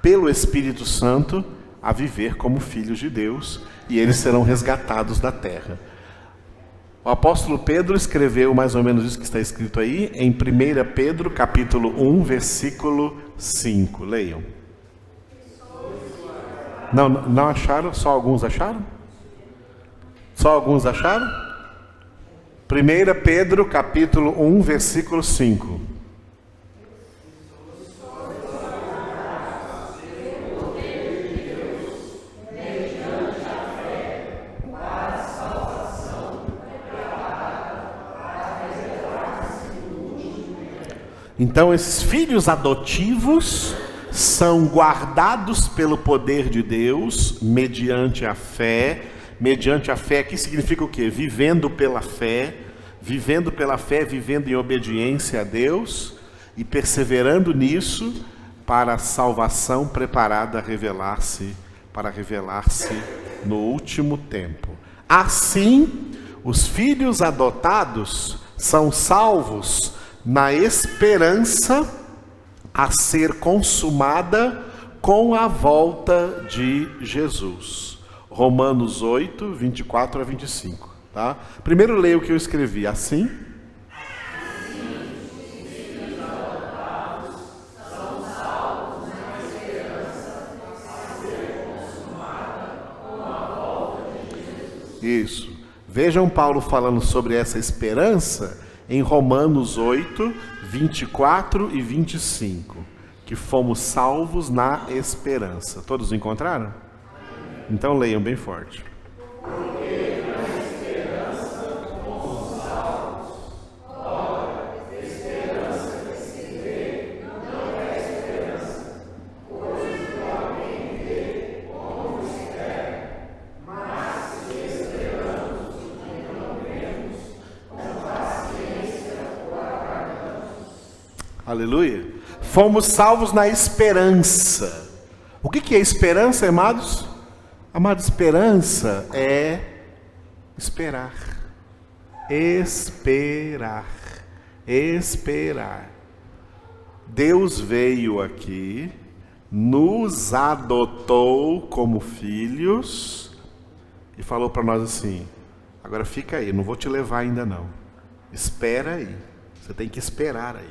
pelo Espírito Santo, a viver como filhos de Deus, e eles serão resgatados da terra. O apóstolo Pedro escreveu mais ou menos isso que está escrito aí, em 1 Pedro, capítulo 1, versículo 5. Leiam. Não acharam? Só alguns acharam? Só alguns acharam? 1 Pedro, capítulo 1, versículo 5. Então, esses filhos adotivos são guardados pelo poder de Deus, mediante a fé. Mediante a fé, que significa o quê? Vivendo pela fé, vivendo em obediência a Deus e perseverando nisso para a salvação preparada para revelar-se no último tempo. Assim, os filhos adotados são salvos na esperança a ser consumada com a volta de Jesus. Romanos 8, 24 a 25. Tá? Primeiro leia o que eu escrevi. Assim. Isso. Vejam Paulo falando sobre essa esperança em Romanos 8, 24 e 25. Que fomos salvos na esperança. Todos encontraram? Então leiam bem forte. Porque na esperança fomos salvos. Ora, esperança que se vê não é esperança, pois alguém vê como espera, mas se esperamos o que não vemos, com paciência o aguardamos. Aleluia. Fomos salvos na esperança. O que é esperança, amados? Amado, esperança é esperar. Esperar. Deus veio aqui, nos adotou como filhos e falou para nós assim: agora fica aí, não vou te levar ainda não. Espera aí. Você tem que esperar aí.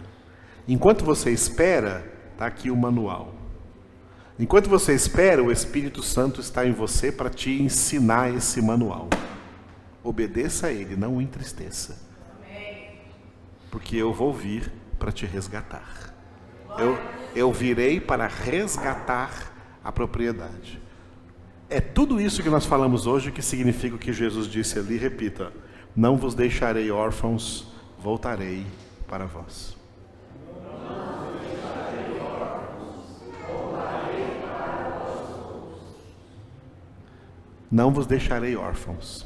Enquanto você espera, está aqui o manual. Enquanto você espera, o Espírito Santo está em você para te ensinar esse manual. Obedeça a Ele, não o entristeça. Porque eu vou vir para te resgatar. Eu virei para resgatar a propriedade. É tudo isso que nós falamos hoje que significa o que Jesus disse ali. Repita: não vos deixarei órfãos, voltarei para vós. Não vos deixarei órfãos.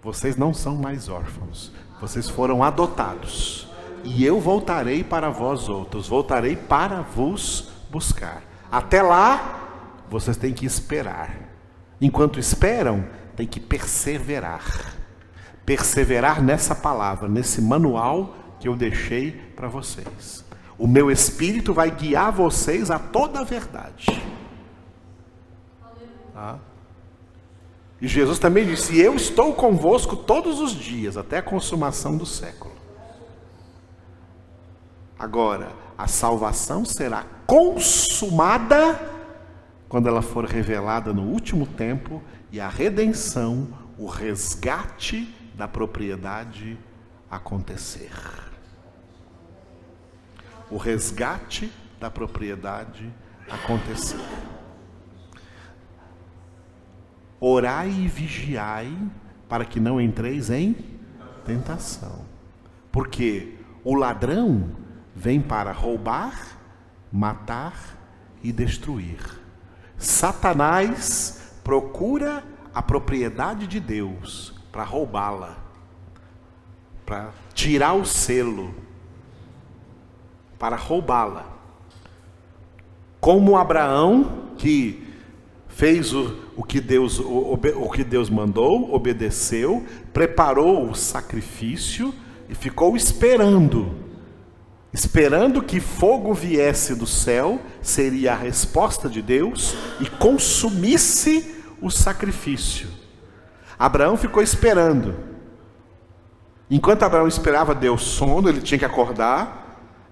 Vocês não são mais órfãos. Vocês foram adotados. E eu voltarei para vós outros. Voltarei para vos buscar. Até lá, vocês têm que esperar. Enquanto esperam, tem que perseverar. Perseverar nessa palavra, nesse manual que eu deixei para vocês. O meu Espírito vai guiar vocês a toda a verdade. Tá? E Jesus também disse: eu estou convosco todos os dias, até a consumação do século. Agora, a salvação será consumada quando ela for revelada no último tempo e a redenção, o resgate da propriedade acontecer. O resgate da propriedade acontecer. Orai e vigiai para que não entreis em tentação. Porque o ladrão vem para roubar, matar e destruir. Satanás procura a propriedade de Deus para roubá-la, para tirar o selo, para roubá-la. Como Abraão, que fez o que Deus mandou, obedeceu, preparou o sacrifício e ficou esperando que fogo viesse do céu, seria a resposta de Deus e consumisse o sacrifício. Abraão ficou esperando. Enquanto Abraão esperava Deus sono, ele tinha que acordar,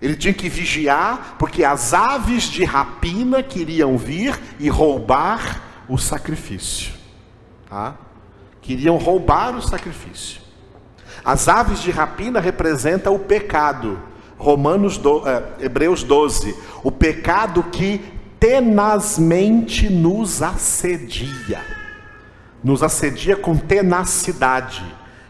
ele tinha que vigiar, porque as aves de rapina queriam vir e roubar o sacrifício. Tá? Queriam roubar o sacrifício. As aves de rapina representam o pecado. Hebreus 12, o pecado que tenazmente nos assedia com tenacidade.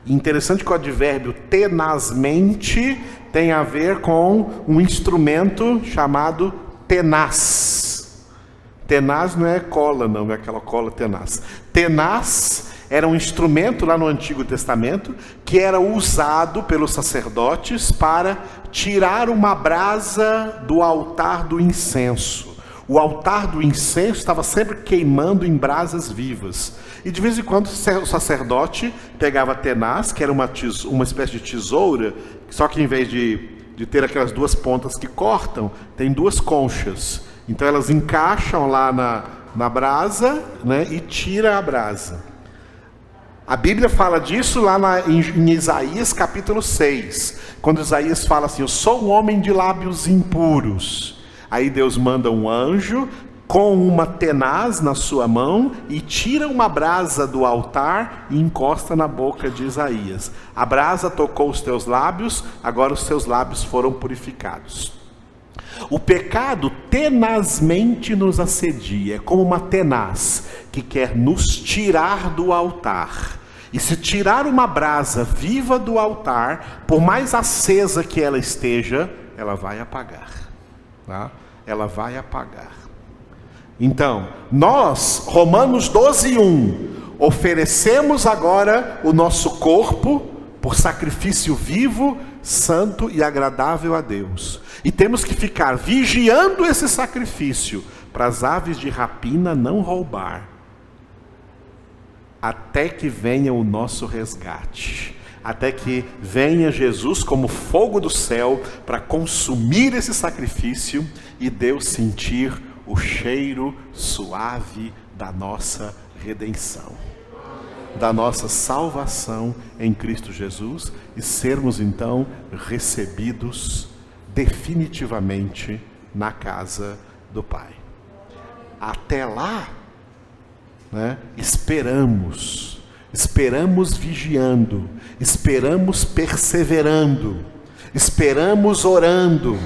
E interessante que o advérbio tenazmente tem a ver com um instrumento chamado tenaz. Tenaz não é cola, não é aquela cola tenaz. Tenaz era um instrumento lá no Antigo Testamento que era usado pelos sacerdotes para tirar uma brasa do altar do incenso. O altar do incenso estava sempre queimando em brasas vivas. E de vez em quando o sacerdote pegava tenaz, que era uma espécie de tesoura, só que em vez de ter aquelas duas pontas que cortam, tem duas conchas. Então elas encaixam lá na brasa, né, e tira a brasa. A Bíblia fala disso lá em Isaías capítulo 6, quando Isaías fala assim: eu sou um homem de lábios impuros. Aí Deus manda um anjo com uma tenaz na sua mão e tira uma brasa do altar e encosta na boca de Isaías. A brasa tocou os teus lábios, agora os seus lábios foram purificados. O pecado tenazmente nos assedia, é como uma tenaz que quer nos tirar do altar. E se tirar uma brasa viva do altar, por mais acesa que ela esteja, ela vai apagar. Tá? Ela vai apagar. Então, nós, Romanos 12:1, oferecemos agora o nosso corpo por sacrifício vivo, santo e agradável a Deus. E temos que ficar vigiando esse sacrifício para as aves de rapina não roubar, até que venha o nosso resgate, até que venha Jesus como fogo do céu para consumir esse sacrifício e Deus sentir o cheiro suave da nossa redenção, da nossa salvação em Cristo Jesus, e sermos então recebidos definitivamente na casa do Pai. Até lá, esperamos vigiando, esperamos perseverando, esperamos orando,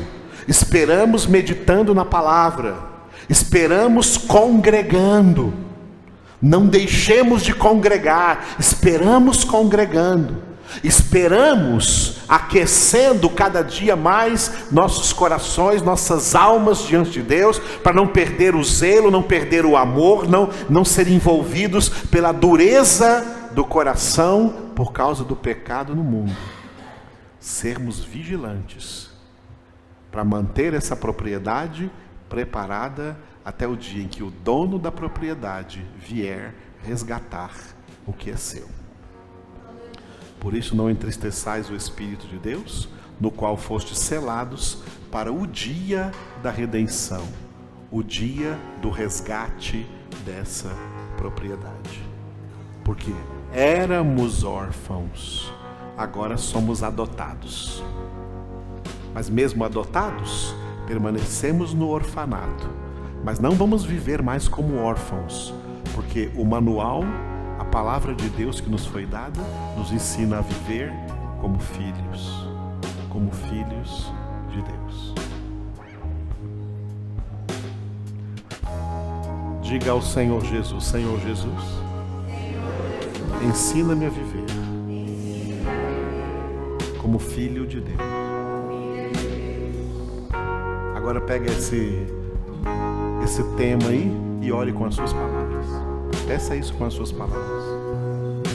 esperamos meditando na palavra, esperamos congregando. Não deixemos de congregar, esperamos congregando, esperamos aquecendo cada dia mais nossos corações, nossas almas diante de Deus, para não perder o zelo, não perder o amor, não ser envolvidos pela dureza do coração por causa do pecado no mundo. Sermos vigilantes para manter essa propriedade preparada até o dia em que o dono da propriedade vier resgatar o que é seu. Por isso não entristeçais o Espírito de Deus, no qual fostes selados para o dia da redenção, o dia do resgate dessa propriedade. porque éramos órfãos, agora somos adotados. Mas mesmo adotados, permanecemos no orfanato, mas não vamos viver mais como órfãos, porque o manual, a palavra de Deus que nos foi dada, nos ensina a viver como filhos de Deus. Diga ao Senhor Jesus: Senhor Jesus, ensina-me a viver como filho de Deus. Agora pega esse tema aí e ore com as suas palavras. Peça isso com as suas palavras.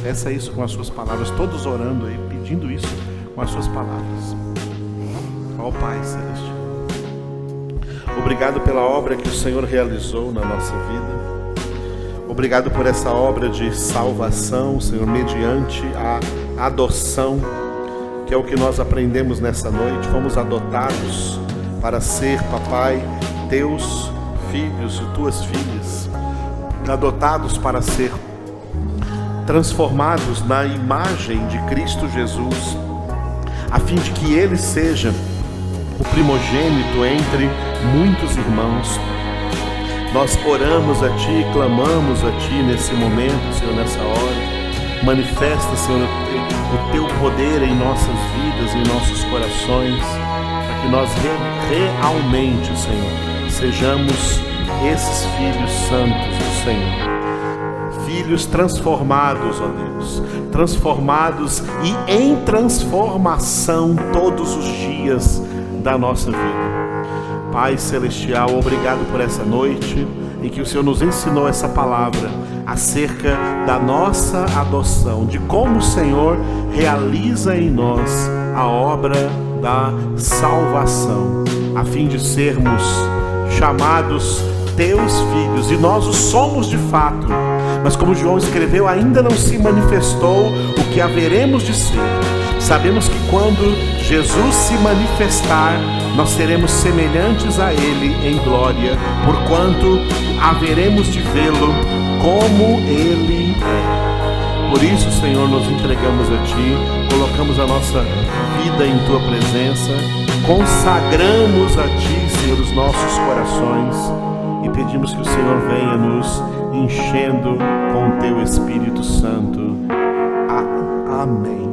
Peça isso com as suas palavras. Todos orando aí, pedindo isso com as suas palavras. Ó Pai Celestial, obrigado pela obra que o Senhor realizou na nossa vida. Obrigado por essa obra de salvação, Senhor, mediante a adoção, que é o que nós aprendemos nessa noite. Fomos adotados para ser, papai, teus filhos e tuas filhas, adotados para ser transformados na imagem de Cristo Jesus, a fim de que Ele seja o primogênito entre muitos irmãos. Nós oramos a Ti, clamamos a Ti nesse momento, Senhor, nessa hora. Manifesta, Senhor, o Teu poder em nossas vidas, em nossos corações, para que nós realmente, Senhor, sejamos esses filhos santos do Senhor. Filhos transformados, ó Deus, transformados e em transformação todos os dias da nossa vida. Pai Celestial, obrigado por essa noite em que o Senhor nos ensinou essa palavra acerca da nossa adoção, de como o Senhor realiza em nós a obra da salvação, a fim de sermos chamados teus filhos, e nós o somos de fato, mas como João escreveu, ainda não se manifestou o que haveremos de ser. Sabemos que quando Jesus se manifestar, nós seremos semelhantes a Ele em glória, porquanto haveremos de vê-lo como Ele é. Por isso, Senhor, nos entregamos a Ti, colocamos a nossa vida em Tua presença, consagramos a Ti, Senhor, os nossos corações, e pedimos que o Senhor venha nos enchendo com o Teu Espírito Santo. Amém.